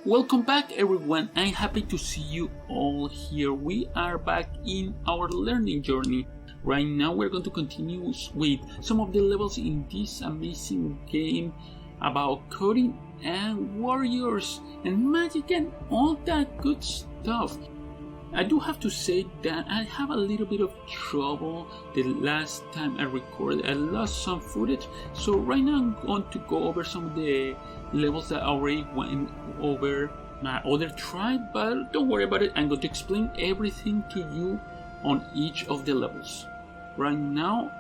Welcome back everyone, I'm happy to see you all here. We are back in our learning journey. Right now we're going to continue with some of the levels in this amazing game about coding and warriors and magic and all that good stuff. I do have to say that I have a little bit of trouble. The last time I recorded I lost some footage, so right now I'm going to go over some of the levels that I already went over my other try, but don't worry about it, I'm going to explain everything to you on each of the levels. Right now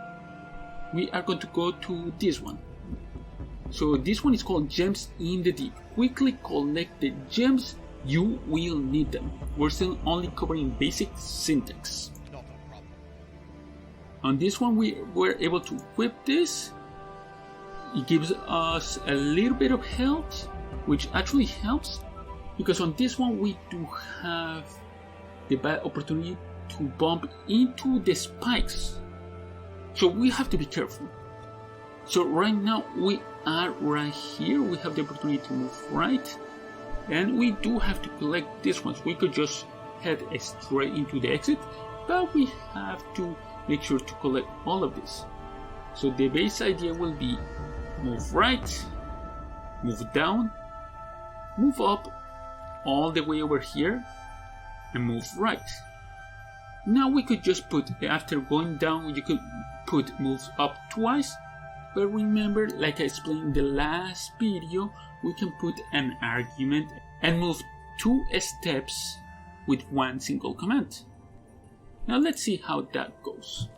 we are going to go to this one. So this one is called Gems in the Deep. Quickly collect the gems, you will need them. We're still only covering basic syntax. On this one we were able to equip this. It gives us a little bit of health, which actually helps, because on this one we do have the bad opportunity to bump into the spikes, so we have to be careful. So right now we are right here, we have the opportunity to move right, and we do have to collect these ones. We could just head straight into the exit, but we have to make sure to collect all of this. So the base idea will be move right, move down, move up all the way over here, and move right. Now we could just put, after going down, you could put moves up twice, but remember, like I explained in the last video, we can put an argument and move 2 steps with one single command. Now let's see how that goes.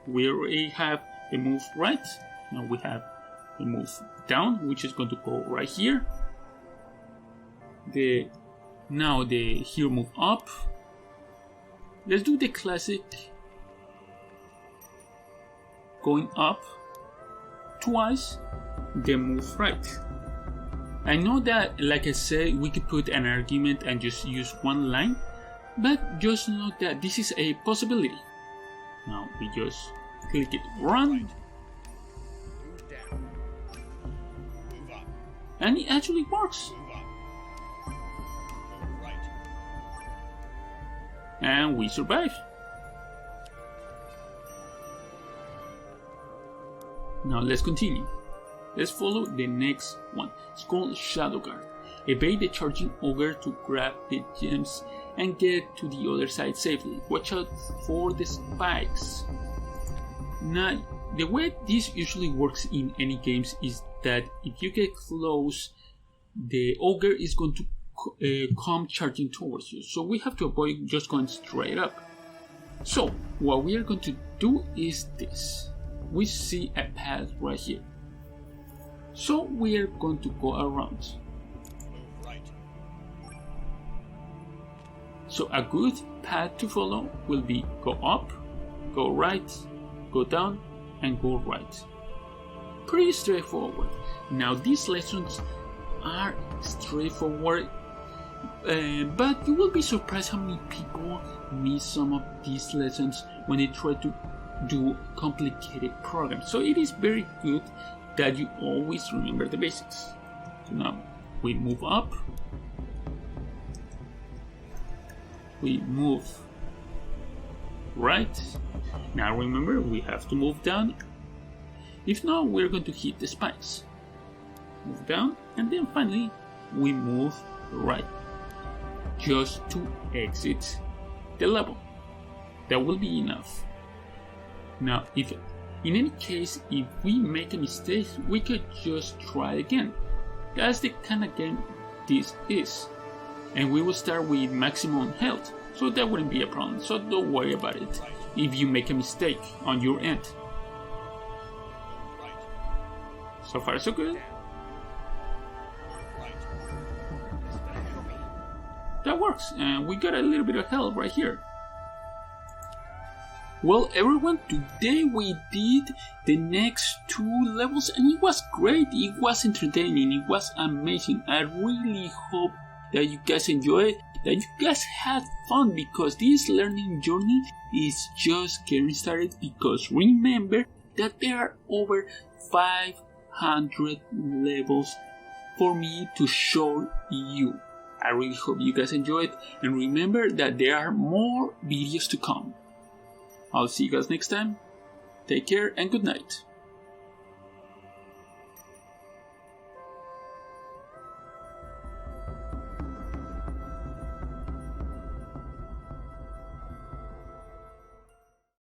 We already have the move right, now we have the move down, which is going to go right here. Now the here move up. Let's do the classic going up twice, then move right. I know that, like I said, we could put an argument and just use one line, but just note that this is a possibility. Now we just click it, run, and it actually works. And we survive. Now let's continue. Let's follow the next one. It's called Shadow Guard. Evade the charging ogre to grab the gems and get to the other side safely. Watch out for the spikes. Now, the way this usually works in any games is that if you get close, the ogre is going to come charging towards you, so we have to avoid just going straight up. So what we are going to do is this. We see a path right here, so we are going to go around. So a good path to follow will be go up, go right, go down, and go right. Pretty straightforward. Now these lessons are straightforward, but you will be surprised how many people miss some of these lessons when they try to do complicated programs. So it is very good that you always remember the basics. So now we move up, we move right. Now remember, we have to move down. If not, we're going to hit the spikes. Move down, and then finally we move right, just to exit the level. That will be enough. Now, if in any case, if we make a mistake, we could just try again. That's the kind of game this is. And we will start with maximum health, so that wouldn't be a problem. So don't worry about it if you make a mistake on your end. So far so good. That works, and we got a little bit of help right here. Well everyone, today we did the next 2 levels and it was great, it was entertaining, it was amazing. I really hope that you guys enjoyed, that you guys had fun, because this learning journey is just getting started, because remember that there are over 500 levels for me to show you. I really hope you guys enjoyed, and remember that there are more videos to come. I'll see you guys next time. Take care and good night.